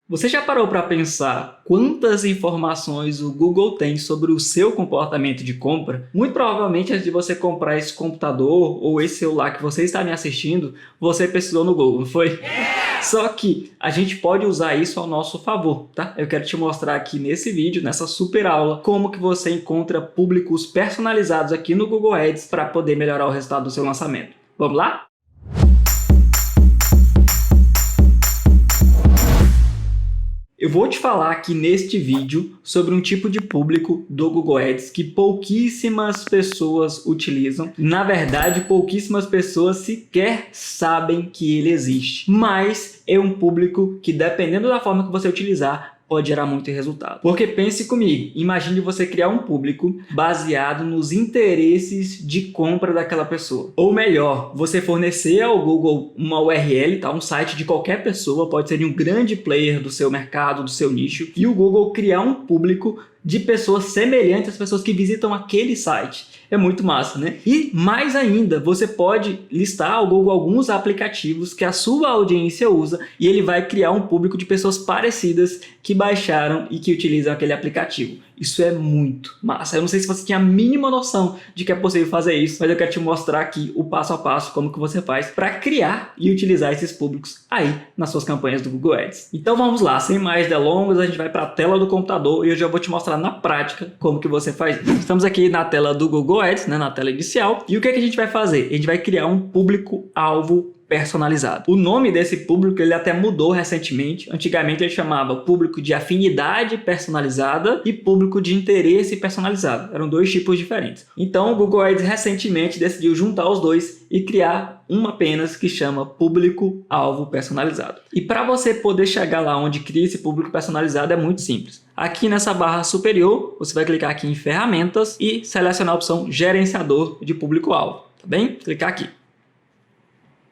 Você já parou para pensar quantas informações o Google tem sobre o seu comportamento de compra? Muito provavelmente, antes de você comprar esse computador ou esse celular que você está me assistindo, você pesquisou no Google, não foi? Só que a gente pode usar isso ao nosso favor, tá? Eu quero te mostrar aqui nesse vídeo, nessa super aula, como que você encontra públicos personalizados aqui no Google Ads para poder melhorar o resultado do seu lançamento. Vamos lá? Eu vou te falar aqui neste vídeo sobre um tipo de público do Google Ads que pouquíssimas pessoas utilizam. Na verdade, pouquíssimas pessoas sequer sabem que ele existe. Mas é um público que, dependendo da forma que você utilizar, pode gerar muito resultado. Porque pense comigo, imagine você criar um público baseado nos interesses de compra daquela pessoa. Ou melhor, você fornecer ao Google uma URL, tá? Um site de qualquer pessoa, pode ser de um grande player do seu mercado, do seu nicho, e o Google criar um público de pessoas semelhantes às pessoas que visitam aquele site. É muito massa, né? E mais ainda, você pode listar ao Google alguns aplicativos que a sua audiência usa e ele vai criar um público de pessoas parecidas que baixaram e que utilizam aquele aplicativo. Isso é muito massa. Eu não sei se você tinha a mínima noção de que é possível fazer isso, mas eu quero te mostrar aqui o passo a passo, como que você faz para criar e utilizar esses públicos aí nas suas campanhas do Google Ads. Então vamos lá, sem mais delongas, a gente vai para a tela do computador e eu já vou te mostrar na prática como que você faz isso. Estamos aqui na tela do Google Ads, né, na tela inicial, e o que é que a gente vai fazer? A gente vai criar um público-alvo personalizado. O nome desse público ele até mudou recentemente. Antigamente ele chamava público de afinidade personalizada e público de interesse personalizado. Eram dois tipos diferentes. Então o Google Ads recentemente decidiu juntar os dois e criar um apenas que chama público-alvo personalizado. E para você poder chegar lá onde cria esse público personalizado é muito simples. Aqui nessa barra superior, você vai clicar aqui em ferramentas e selecionar a opção gerenciador de público-alvo, tá bem? Clicar aqui.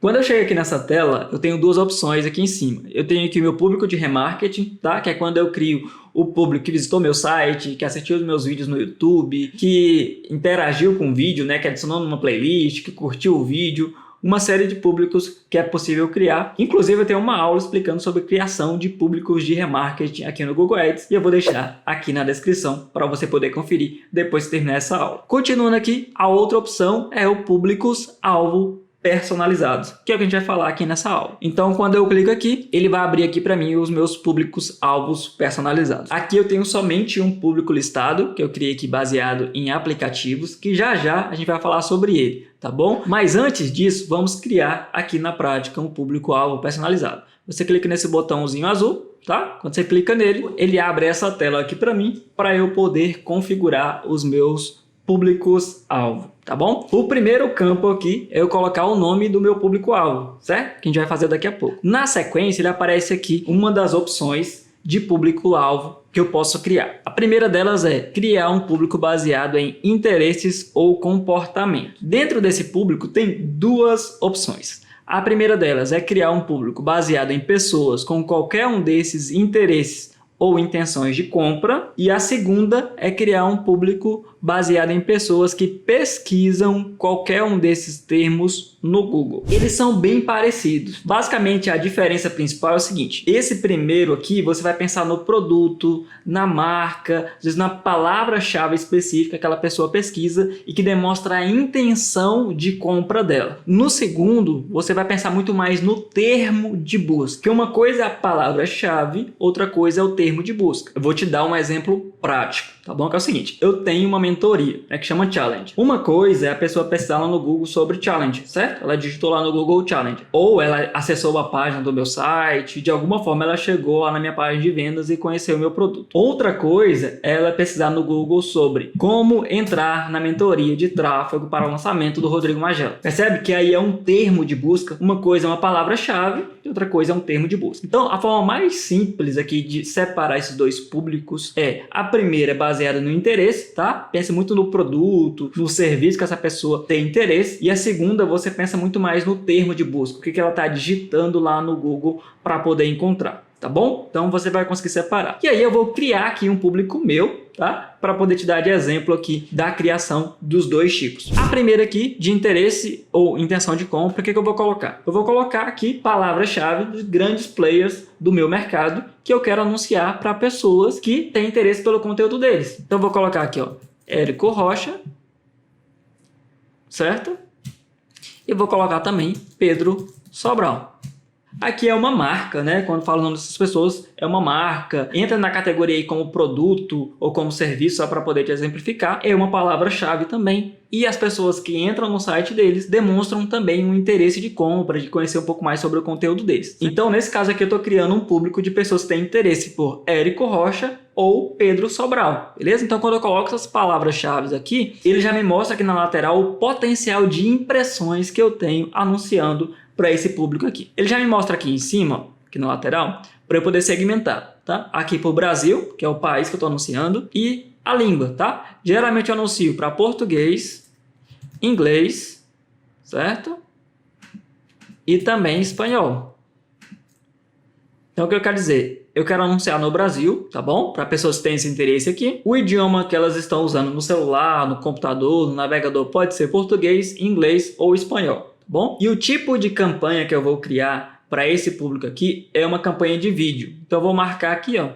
Quando eu chego aqui nessa tela, eu tenho duas opções aqui em cima. Eu tenho aqui o meu público de remarketing, tá? Que é quando eu crio o público que visitou meu site, que assistiu os meus vídeos no YouTube, que interagiu com o vídeo, né? Que adicionou numa playlist, que curtiu o vídeo. Uma série de públicos que é possível criar. Inclusive, eu tenho uma aula explicando sobre criação de públicos de remarketing aqui no Google Ads. E eu vou deixar aqui na descrição para você poder conferir depois que terminar essa aula. Continuando aqui, a outra opção é o públicos-alvo personalizados, que é o que a gente vai falar aqui nessa aula. Então, quando eu clico aqui, ele vai abrir aqui para mim os meus públicos-alvos personalizados. Aqui eu tenho somente um público listado, que eu criei aqui baseado em aplicativos, que já a gente vai falar sobre ele, tá bom? Mas antes disso, vamos criar aqui na prática um público-alvo personalizado. Você clica nesse botãozinho azul, tá? Quando você clica nele, ele abre essa tela aqui para mim, para eu poder configurar os meus públicos-alvo, tá bom? O primeiro campo aqui é eu colocar o nome do meu público-alvo, certo? Que a gente vai fazer daqui a pouco. Na sequência, ele aparece aqui uma das opções de público-alvo que eu posso criar. A primeira delas é criar um público baseado em interesses ou comportamento. Dentro desse público tem duas opções. A primeira delas é criar um público baseado em pessoas com qualquer um desses interesses ou intenções de compra, e a segunda é criar um público baseado em pessoas que pesquisam qualquer um desses termos no Google. Eles são bem parecidos. Basicamente, a diferença principal é o seguinte: esse primeiro aqui, você vai pensar no produto, na marca, às vezes na palavra-chave específica que aquela pessoa pesquisa e que demonstra a intenção de compra dela. No segundo, você vai pensar muito mais no termo de busca, que uma coisa é a palavra-chave, outra coisa é o termo de busca. Eu vou te dar um exemplo prático, tá bom? Que é o seguinte: eu tenho uma mentoria, né, que chama Challenge. Uma coisa é a pessoa pesquisar lá no Google sobre Challenge, certo? Ela digitou lá no Google Challenge. Ou ela acessou a página do meu site, de alguma forma ela chegou lá na minha página de vendas e conheceu o meu produto. Outra coisa é ela pesquisar no Google sobre como entrar na mentoria de tráfego para o lançamento do Rodrigo Magela. Percebe que aí é um termo de busca, uma coisa é uma palavra-chave e outra coisa é um termo de busca. Então, a forma mais simples aqui de separar esses dois públicos é: a primeira é baseada no interesse, tá? Pensa muito no produto, no serviço que essa pessoa tem interesse, e a segunda você pensa muito mais no termo de busca, o que ela está digitando lá no Google para poder encontrar. tá bom? Então você vai conseguir separar. E aí eu vou criar aqui um público meu, tá? Para poder te dar de exemplo aqui da criação dos dois tipos. A primeira aqui, de interesse ou intenção de compra, o que eu vou colocar? Eu vou colocar aqui palavras-chave dos grandes players do meu mercado que eu quero anunciar para pessoas que têm interesse pelo conteúdo deles. Então eu vou colocar aqui, ó, Érico Rocha, certo? E vou colocar também Pedro Sobral. Aqui é uma marca, né? Quando falo o nome dessas pessoas, é uma marca. Entra na categoria aí como produto ou como serviço, só para poder te exemplificar. É uma palavra-chave também. E as pessoas que entram no site deles demonstram também um interesse de compra, de conhecer um pouco mais sobre o conteúdo deles. Então, nesse caso aqui, eu estou criando um público de pessoas que têm interesse por Érico Rocha ou Pedro Sobral, beleza? Então, quando eu coloco essas palavras-chave aqui, ele já me mostra aqui na lateral o potencial de impressões que eu tenho anunciando para esse público aqui. Ele já me mostra aqui em cima, aqui na lateral, para eu poder segmentar, tá? Aqui para o Brasil, que é o país que eu estou anunciando, e a língua, tá? Geralmente eu anuncio para português, inglês, certo? E também espanhol. Então, o que eu quero dizer? Eu quero anunciar no Brasil, tá bom? Para pessoas que têm esse interesse aqui. O idioma que elas estão usando no celular, no computador, no navegador, pode ser português, inglês ou espanhol. Bom, e o tipo de campanha que eu vou criar para esse público aqui é uma campanha de vídeo. Então eu vou marcar aqui, ó,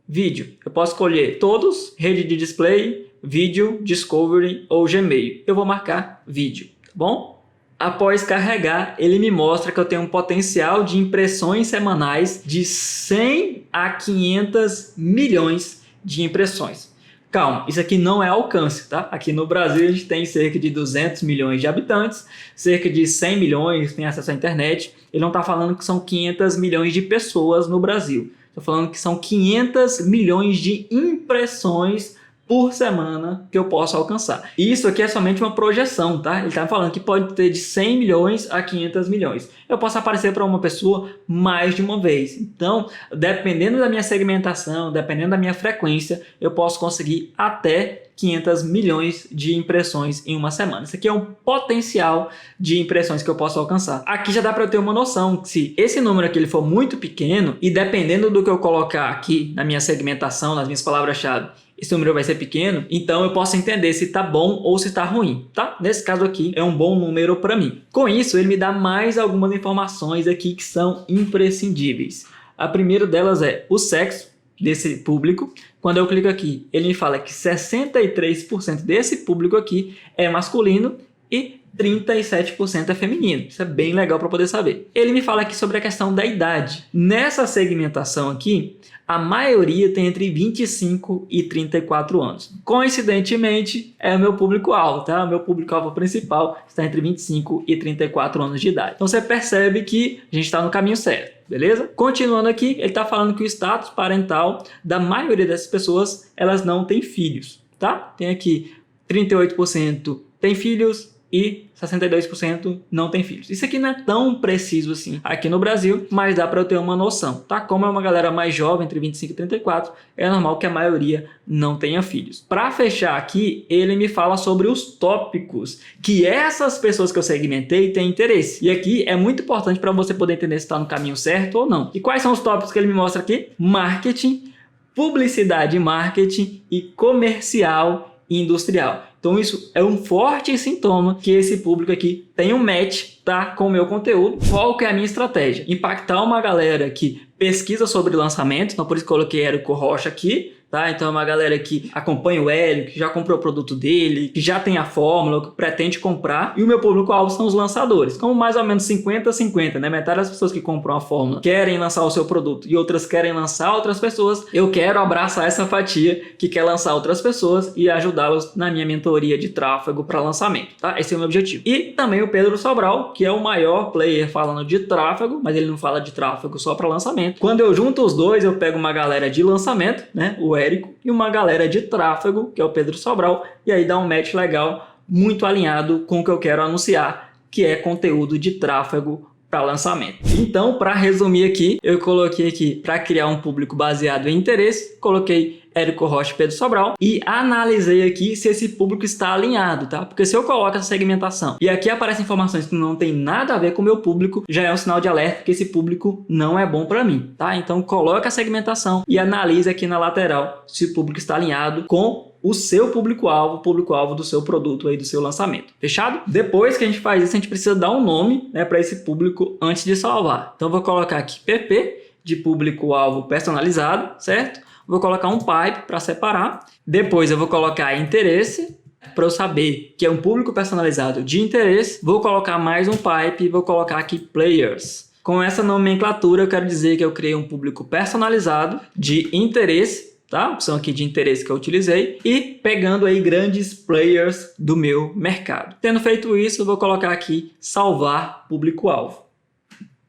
vídeo. Eu posso escolher todos, rede de display, vídeo, discovery ou Gmail. Eu vou marcar vídeo, tá bom? Após carregar, ele me mostra que eu tenho um potencial de impressões semanais de 100 a 500 milhões de impressões. Calma, isso aqui não é alcance, tá? Aqui no Brasil a gente tem cerca de 200 milhões de habitantes, cerca de 100 milhões têm acesso à internet. Ele não está falando que são 500 milhões de pessoas no Brasil. Estou falando que são 500 milhões de impressões por semana que eu posso alcançar. E isso aqui é somente uma projeção, tá? Ele está falando que pode ter de 100 milhões a 500 milhões. Eu posso aparecer para uma pessoa mais de uma vez. Então, dependendo da minha segmentação, dependendo da minha frequência, eu posso conseguir até 500 milhões de impressões em uma semana. Isso aqui é um potencial de impressões que eu posso alcançar. Aqui já dá para eu ter uma noção que se esse número aqui ele for muito pequeno e dependendo do que eu colocar aqui na minha segmentação, nas minhas palavras-chave, esse número vai ser pequeno, então eu posso entender se está bom ou se está ruim, tá? Nesse caso aqui é um bom número para mim. Com isso, ele me dá mais algumas informações aqui que são imprescindíveis. A primeira delas é o sexo desse público. Quando eu clico aqui, ele me fala que 63% desse público aqui é masculino e 37% é feminino. Isso é bem legal para poder saber. Ele me fala aqui sobre a questão da idade. Nessa segmentação aqui, a maioria tem entre 25 e 34 anos. Coincidentemente, é o meu público-alvo, tá? O meu público-alvo principal está entre 25 e 34 anos de idade. Então você percebe que a gente está no caminho certo, beleza? Continuando aqui, ele está falando que o status parental da maioria dessas pessoas, elas não têm filhos, tá? Tem aqui 38% tem filhos e 62% não tem filhos. Isso aqui não é tão preciso assim aqui no Brasil, mas dá para eu ter uma noção, tá? Como é uma galera mais jovem, entre 25 e 34, é normal que a maioria não tenha filhos. Para fechar aqui, ele me fala sobre os tópicos que essas pessoas que eu segmentei têm interesse. E aqui é muito importante para você poder entender se está no caminho certo ou não. E quais são os tópicos que ele me mostra aqui? Marketing, publicidade e marketing e comercial e industrial. Então isso é um forte sintoma que esse público aqui tem um match, tá, com o meu conteúdo. Qual que é a minha estratégia? Impactar uma galera que pesquisa sobre lançamento, então por isso coloquei Érico Rocha aqui, tá? Então é uma galera que acompanha o Hélio, que já comprou o produto dele, que já tem a fórmula, que pretende comprar. E o meu público-alvo são os lançadores, como mais ou menos 50-50, né? Metade das pessoas que compram a fórmula querem lançar o seu produto e outras querem lançar outras pessoas. Eu quero abraçar essa fatia que quer lançar outras pessoas e ajudá-los na minha mentoria de tráfego para lançamento, tá? Esse é o meu objetivo. E também o Pedro Sobral, que é o maior player falando de tráfego, mas ele não fala de tráfego só para lançamento. Quando eu junto os dois, eu pego uma galera de lançamento, né? O Érico, e uma galera de tráfego, que é o Pedro Sobral, e aí dá um match legal, muito alinhado com o que eu quero anunciar, que é conteúdo de tráfego para lançamento. Então, para resumir aqui, eu coloquei aqui para criar um público baseado em interesse, coloquei Érico Rocha e Pedro Sobral e analisei aqui se esse público está alinhado, tá? Porque se eu coloco essa segmentação e aqui aparecem informações que não tem nada a ver com o meu público, já é um sinal de alerta que esse público não é bom para mim, tá? Então coloca a segmentação e analise aqui na lateral se o público está alinhado com o seu público-alvo, o público-alvo do seu produto aí, do seu lançamento. Fechado? Depois que a gente faz isso, a gente precisa dar um nome, né, para esse público antes de salvar. Então eu vou colocar aqui PP de público-alvo personalizado, certo? Vou colocar um pipe para separar. Depois eu vou colocar interesse para eu saber que é um público personalizado de interesse. Vou colocar mais um pipe e vou colocar aqui players. Com essa nomenclatura eu quero dizer que eu criei um público personalizado de interesse, tá? A opção aqui de interesse que eu utilizei e pegando aí grandes players do meu mercado. Tendo feito isso, eu vou colocar aqui salvar público-alvo.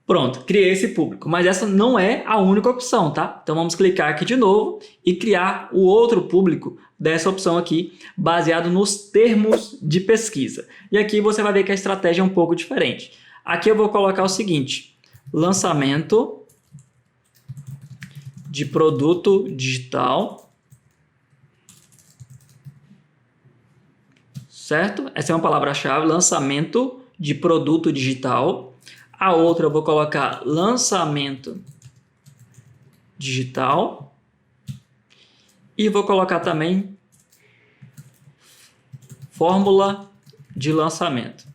Pronto, criei esse público, mas essa não é a única opção, tá? Então vamos clicar aqui de novo e criar o outro público dessa opção aqui, baseado nos termos de pesquisa. E aqui você vai ver que a estratégia é um pouco diferente. Aqui eu vou colocar o seguinte: lançamento de produto digital, certo? Essa é uma palavra-chave, lançamento de produto digital. A outra eu vou colocar lançamento digital e vou colocar também fórmula de lançamento.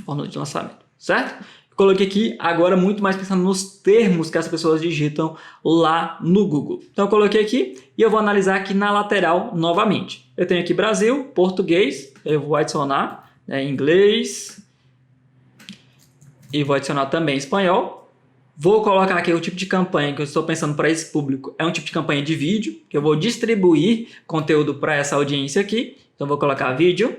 Fórmula de lançamento, certo? Coloquei aqui agora muito mais pensando nos termos que as pessoas digitam lá no Google. Então eu coloquei aqui e eu vou analisar aqui na lateral novamente. Eu tenho aqui Brasil, português, eu vou adicionar inglês e vou adicionar também espanhol. Vou colocar aqui o tipo de campanha que eu estou pensando para esse público. É um tipo de campanha de vídeo, que eu vou distribuir conteúdo para essa audiência aqui. Então vou colocar vídeo.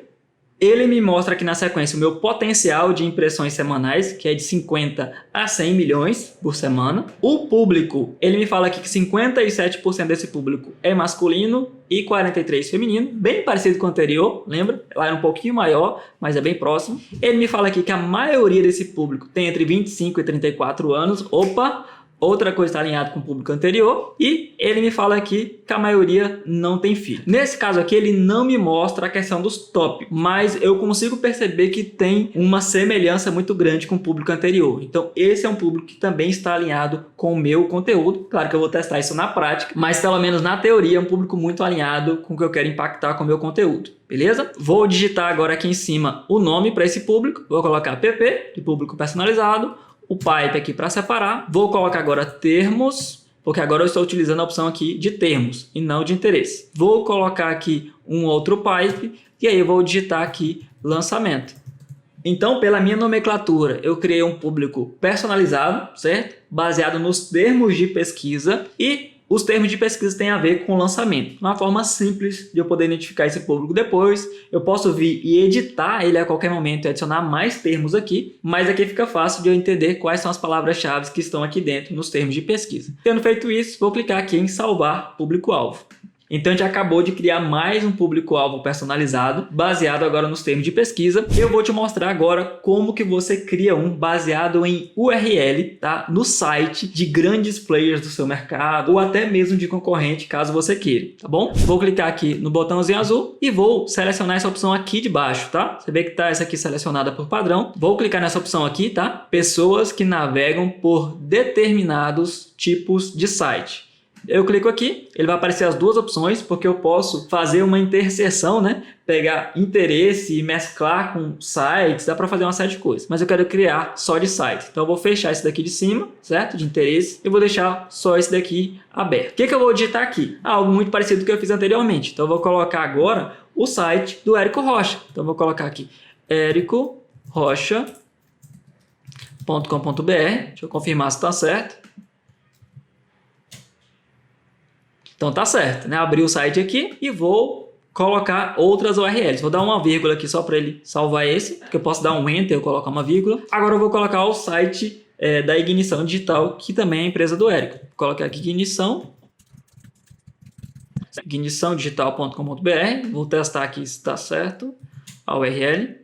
Ele me mostra aqui na sequência o meu potencial de impressões semanais, que é de 50 a 100 milhões por semana. O público, ele me fala aqui que 57% desse público é masculino e 43% feminino, bem parecido com o anterior, lembra? Lá era um pouquinho maior, mas é bem próximo. Ele me fala aqui que a maioria desse público tem entre 25 e 34 anos. Opa! Outra coisa está alinhada com o público anterior e ele me fala aqui que a maioria não tem filho. Nesse caso aqui ele não me mostra a questão dos tópicos, mas eu consigo perceber que tem uma semelhança muito grande com o público anterior. Então esse é um público que também está alinhado com o meu conteúdo. Claro que eu vou testar isso na prática, mas pelo menos na teoria é um público muito alinhado com o que eu quero impactar com o meu conteúdo. Beleza? Vou digitar agora aqui em cima o nome para esse público. Vou colocar PP, de público personalizado. O pipe aqui para separar. Vou colocar agora termos, porque agora eu estou utilizando a opção aqui de termos e não de interesse. Vou colocar aqui um outro pipe e aí eu vou digitar aqui lançamento. Então, pela minha nomenclatura, eu criei um público personalizado, certo? Baseado nos termos de pesquisa e os termos de pesquisa têm a ver com lançamento. Uma forma simples de eu poder identificar esse público depois. Eu posso vir e editar ele a qualquer momento e adicionar mais termos aqui, mas aqui fica fácil de eu entender quais são as palavras-chave que estão aqui dentro nos termos de pesquisa. Tendo feito isso, vou clicar aqui em salvar público-alvo. Então a gente acabou de criar mais um público-alvo personalizado, baseado agora nos termos de pesquisa. Eu vou te mostrar agora como que você cria um baseado em URL, tá? No site de grandes players do seu mercado ou até mesmo de concorrente, caso você queira, tá bom? Vou clicar aqui no botãozinho azul e vou selecionar essa opção aqui de baixo, tá? Você vê que tá essa aqui selecionada por padrão. Vou clicar nessa opção aqui, tá? Pessoas que navegam por determinados tipos de site. Eu clico aqui, ele vai aparecer as duas opções, porque eu posso fazer uma interseção, né? Pegar interesse e mesclar com sites, dá para fazer uma série de coisas. Mas eu quero criar só de site. Então eu vou fechar esse daqui de cima, certo? De interesse. E vou deixar só esse daqui aberto. O que eu vou digitar aqui? Algo muito parecido com o que eu fiz anteriormente. Então eu vou colocar agora o site do Érico Rocha. Então eu vou colocar aqui ericorocha.com.br. Deixa eu confirmar se está certo. Então tá certo, né? Abri o site aqui e vou colocar outras URLs. Vou dar uma vírgula aqui só para ele salvar esse, porque eu posso dar um Enter e colocar uma vírgula. Agora eu vou colocar o site da Ignição Digital, que também é a empresa do Érico. Vou colocar aqui igniçãodigital.com.br. Vou testar aqui se está certo. a URL,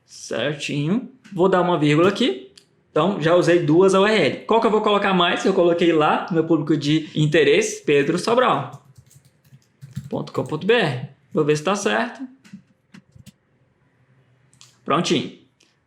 certinho. Vou dar uma vírgula aqui. Então, já usei duas URL. Qual que eu vou colocar mais? Eu coloquei lá no meu público de interesse, pedrosobral.com.br. Vou ver se está certo. Prontinho.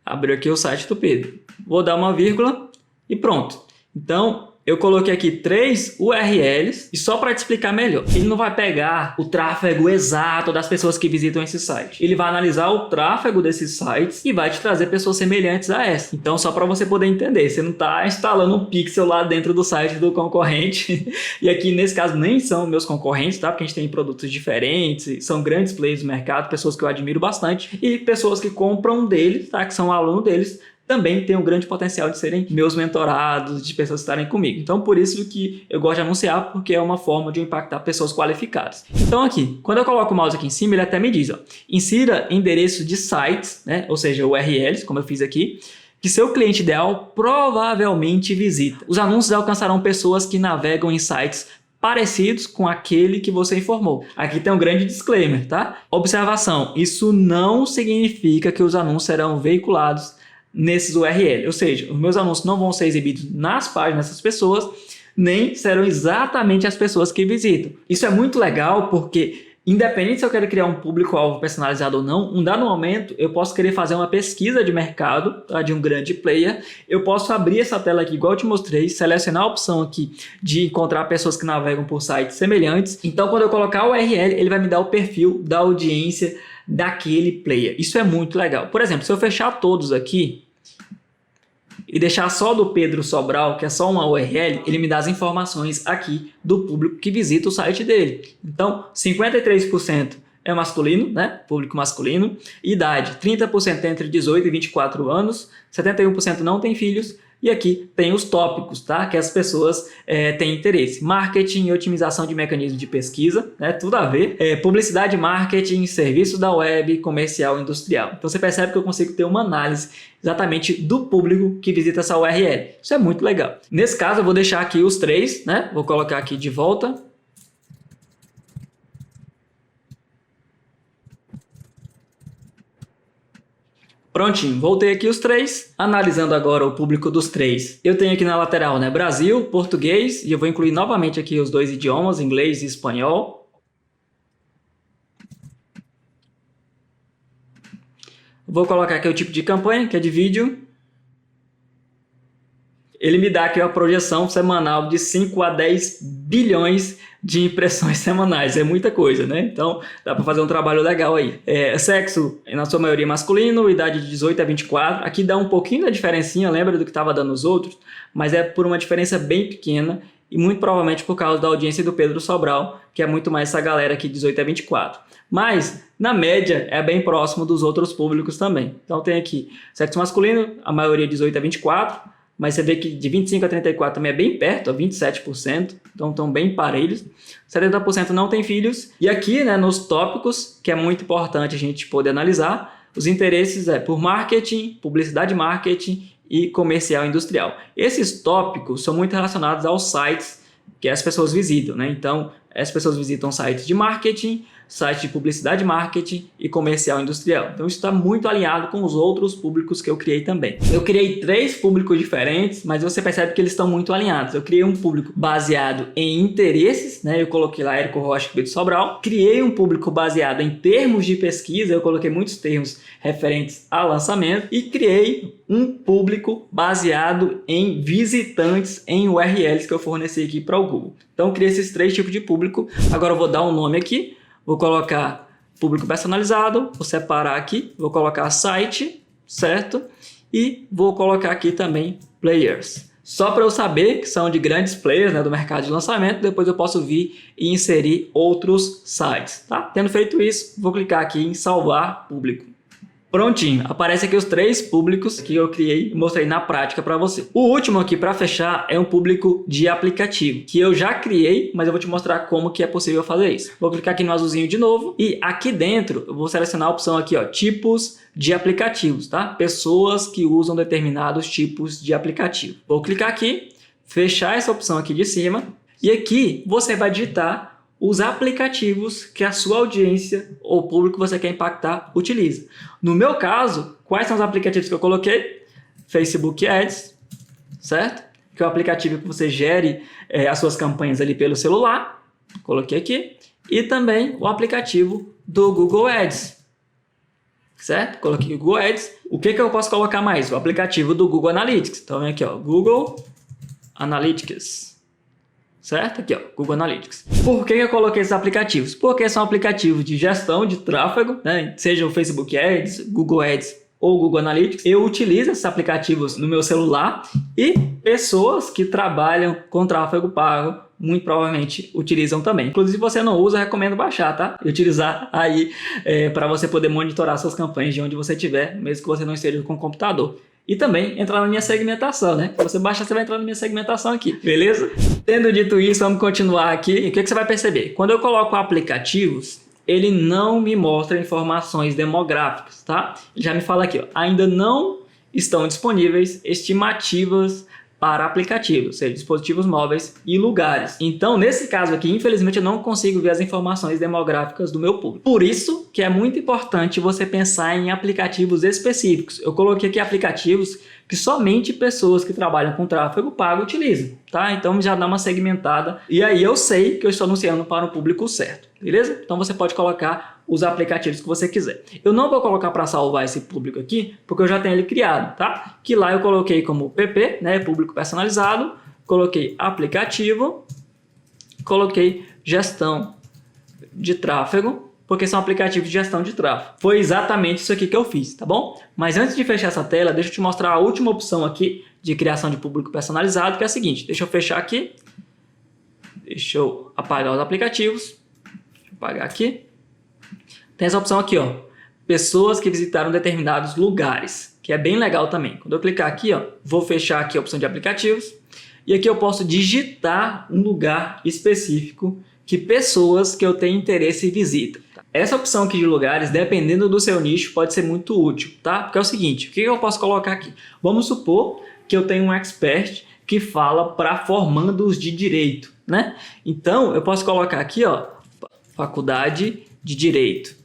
Abriu aqui o site do Pedro. Vou dar uma vírgula e pronto. Então, eu coloquei aqui 3 URLs e só para te explicar melhor, ele não vai pegar o tráfego exato das pessoas que visitam esse site. Ele vai analisar o tráfego desses sites e vai te trazer pessoas semelhantes a essa. Então, só para você poder entender, você não está instalando um pixel lá dentro do site do concorrente. E aqui, nesse caso, nem são meus concorrentes, tá? Porque a gente tem produtos diferentes, são grandes players do mercado, pessoas que eu admiro bastante e pessoas que compram deles, tá? Que são alunos deles, também tem um grande potencial de serem meus mentorados, de pessoas que estarem comigo. Então, por isso que eu gosto de anunciar, porque é uma forma de impactar pessoas qualificadas. Então, aqui, quando eu coloco o mouse aqui em cima, ele até me diz, ó, insira endereço de sites, né? Ou seja, URLs, como eu fiz aqui, que seu cliente ideal provavelmente visita. Os anúncios alcançarão pessoas que navegam em sites parecidos com aquele que você informou. Aqui tem um grande disclaimer, tá? Observação, isso não significa que os anúncios serão veiculados nesses URL, ou seja, os meus anúncios não vão ser exibidos nas páginas dessas pessoas, nem serão exatamente as pessoas que visitam. Isso é muito legal porque, independente se eu quero criar um público-alvo personalizado ou não, um dado momento eu posso querer fazer uma pesquisa de mercado, tá, de um grande player, eu posso abrir essa tela aqui igual eu te mostrei, selecionar a opção aqui de encontrar pessoas que navegam por sites semelhantes. Então, quando eu colocar o URL, ele vai me dar o perfil da audiência daquele player. Isso é muito legal. Por exemplo, se eu fechar todos aqui e deixar só do Pedro Sobral, que é só uma URL, ele me dá as informações aqui do público que visita o site dele. Então, 53% é masculino, né? Público masculino. Idade, 30% entre 18 e 24 anos. 71% não tem filhos. E aqui tem os tópicos, tá? Que as pessoas têm interesse. Marketing e otimização de mecanismos de pesquisa, né? Tudo a ver. Publicidade, marketing, serviço da web, comercial, industrial. Então você percebe que eu consigo ter uma análise exatamente do público que visita essa URL. Isso é muito legal. Nesse caso eu vou deixar aqui os 3, né? Vou colocar aqui de volta. Prontinho, voltei aqui os 3, analisando agora o público dos 3. Eu tenho aqui na lateral, né, Brasil, português, e eu vou incluir novamente aqui os 2 idiomas, inglês e espanhol. Vou colocar aqui o tipo de campanha, que é de vídeo. Ele me dá aqui uma projeção semanal de 5 a 10 bilhões de impressões semanais. É muita coisa, né? Então, dá para fazer um trabalho legal aí. Sexo, na sua maioria masculino, idade de 18 a 24. Aqui dá um pouquinho da diferencinha, lembra do que estava dando os outros? Mas é por uma diferença bem pequena e muito provavelmente por causa da audiência do Pedro Sobral, que é muito mais essa galera aqui de 18 a 24. Mas, na média, é bem próximo dos outros públicos também. Então, tem aqui sexo masculino, a maioria de 18 a 24. Mas você vê que de 25 a 34 também é bem perto, 27%, então estão bem parelhos. 70% não tem filhos. E aqui, né, nos tópicos, que é muito importante a gente poder analisar, os interesses por marketing, publicidade marketing e comercial industrial. Esses tópicos são muito relacionados aos sites que as pessoas visitam, né? Então, as pessoas visitam sites de marketing, site de publicidade marketing e comercial industrial. Então isso está muito alinhado com os outros públicos que eu criei também. Eu criei 3 públicos diferentes, mas você percebe que eles estão muito alinhados. Eu criei um público baseado em interesses, né? Eu coloquei lá Érico Rocha e Pedro Sobral. Criei um público baseado em termos de pesquisa, eu coloquei muitos termos referentes a lançamento e criei um público baseado em visitantes em URLs que eu forneci aqui para o Google. Então eu criei esses 3 tipos de público. Agora eu vou dar um nome aqui. Vou colocar público personalizado, vou separar aqui, vou colocar site, certo? E vou colocar aqui também players. Só para eu saber que são de grandes players, né, do mercado de lançamento, depois eu posso vir e inserir outros sites, tá? Tendo feito isso, vou clicar aqui em salvar público. Prontinho, aparece aqui os 3 públicos que eu criei e mostrei na prática para você. O último aqui para fechar é um público de aplicativo, que eu já criei, mas eu vou te mostrar como que é possível fazer isso. Vou clicar aqui no azulzinho de novo e aqui dentro eu vou selecionar a opção aqui, ó, tipos de aplicativos, tá? Pessoas que usam determinados tipos de aplicativo. Vou clicar aqui, fechar essa opção aqui de cima e aqui você vai digitar os aplicativos que a sua audiência ou público que você quer impactar utiliza. No meu caso, quais são os aplicativos que eu coloquei? Facebook Ads, certo? Que é o aplicativo que você gere as suas campanhas ali pelo celular. Coloquei aqui. E também o aplicativo do Google Ads, certo? Coloquei o Google Ads. O que eu posso colocar mais? O aplicativo do Google Analytics. Então, vem aqui, ó, Google Analytics. Certo? Aqui, ó, Google Analytics. Por que eu coloquei esses aplicativos? Porque são aplicativos de gestão de tráfego, né? Seja o Facebook Ads, Google Ads ou Google Analytics. Eu utilizo esses aplicativos no meu celular e pessoas que trabalham com tráfego pago muito provavelmente utilizam também. Inclusive, se você não usa, eu recomendo baixar, tá? E utilizar aí para você poder monitorar suas campanhas de onde você estiver, mesmo que você não esteja com o computador. E também entrar na minha segmentação, né? Se você baixar, você vai entrar na minha segmentação aqui, beleza? Tendo dito isso, vamos continuar aqui. E o que você vai perceber? Quando eu coloco aplicativos, ele não me mostra informações demográficas, tá? Ele já me fala aqui, ó, ainda não estão disponíveis estimativas para aplicativos, seja dispositivos móveis e lugares. Então, nesse caso aqui, infelizmente, eu não consigo ver as informações demográficas do meu público. Por isso que é muito importante você pensar em aplicativos específicos. Eu coloquei aqui aplicativos que somente pessoas que trabalham com tráfego pago utilizam, tá? Então, já dá uma segmentada e aí eu sei que eu estou anunciando para o público certo, beleza? Então, você pode colocar os aplicativos que você quiser. Eu não vou colocar para salvar esse público aqui, porque eu já tenho ele criado, tá? Que lá eu coloquei como PP, né? Público personalizado, coloquei aplicativo, coloquei gestão de tráfego, porque são aplicativos de gestão de tráfego. Foi exatamente isso aqui que eu fiz, tá bom? Mas antes de fechar essa tela, deixa eu te mostrar a última opção aqui de criação de público personalizado, que é a seguinte. Deixa eu fechar aqui. Deixa eu apagar os aplicativos. Deixa eu apagar aqui. Tem essa opção aqui, ó. Pessoas que visitaram determinados lugares, que é bem legal também. Quando eu clicar aqui, ó, vou fechar aqui a opção de aplicativos. E aqui eu posso digitar um lugar específico que pessoas que eu tenho interesse visitam. Essa opção aqui de lugares, dependendo do seu nicho, pode ser muito útil, tá? Porque é o seguinte, o que eu posso colocar aqui? Vamos supor que eu tenho um expert que fala para formandos de direito, né? Então, eu posso colocar aqui, ó, faculdade de direito.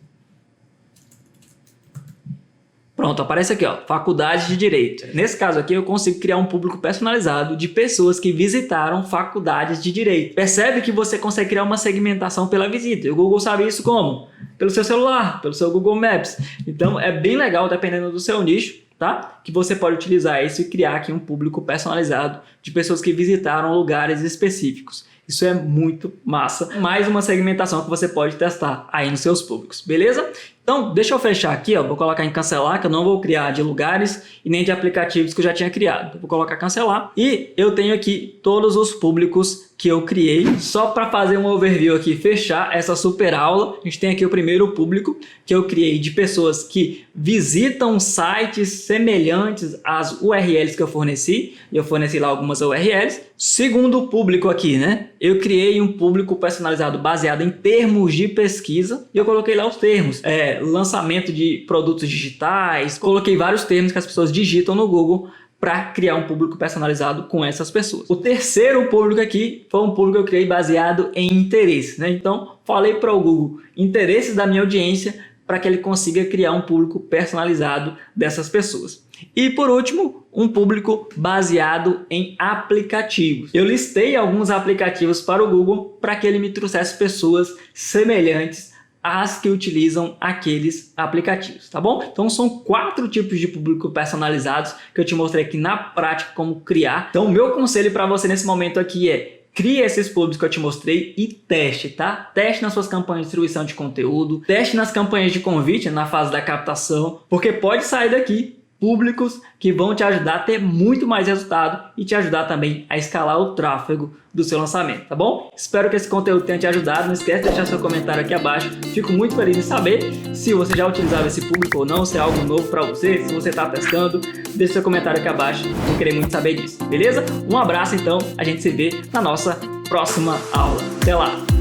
Pronto, aparece aqui, ó, faculdade de direito. Nesse caso aqui, eu consigo criar um público personalizado de pessoas que visitaram faculdades de direito. Percebe que você consegue criar uma segmentação pela visita. E o Google sabe isso como? Pelo seu celular, pelo seu Google Maps. Então, é bem legal, dependendo do seu nicho, tá? Que você pode utilizar isso e criar aqui um público personalizado de pessoas que visitaram lugares específicos. Isso é muito massa. Mais uma segmentação que você pode testar aí nos seus públicos, beleza? Então, deixa eu fechar aqui, ó, vou colocar em cancelar, que eu não vou criar de lugares e nem de aplicativos que eu já tinha criado. Vou colocar cancelar e eu tenho aqui todos os públicos que eu criei. Só para fazer um overview aqui, fechar essa super aula, a gente tem aqui o primeiro público que eu criei de pessoas que visitam sites semelhantes às URLs que eu forneci. Eu forneci lá algumas URLs. Segundo público aqui, né? Eu criei um público personalizado baseado em termos de pesquisa e eu coloquei lá os termos. Lançamento de produtos digitais, coloquei vários termos que as pessoas digitam no Google para criar um público personalizado com essas pessoas. O terceiro público aqui foi um público que eu criei baseado em interesses, né? Então, falei para o Google interesses da minha audiência para que ele consiga criar um público personalizado dessas pessoas. E por último, um público baseado em aplicativos. Eu listei alguns aplicativos para o Google para que ele me trouxesse pessoas semelhantes as que utilizam aqueles aplicativos, tá bom? Então são 4 tipos de público personalizados que eu te mostrei aqui na prática como criar. Então o meu conselho para você nesse momento aqui é: crie esses públicos que eu te mostrei e teste, tá? Teste nas suas campanhas de distribuição de conteúdo, teste nas campanhas de convite na fase da captação, porque pode sair daqui públicos que vão te ajudar a ter muito mais resultado e te ajudar também a escalar o tráfego do seu lançamento, tá bom? Espero que esse conteúdo tenha te ajudado. Não esquece de deixar seu comentário aqui abaixo. Fico muito feliz em saber se você já utilizava esse público ou não, se é algo novo para você, se você está testando. Deixe seu comentário aqui abaixo, vou querer muito saber disso, beleza? Um abraço então, a gente se vê na nossa próxima aula. Até lá!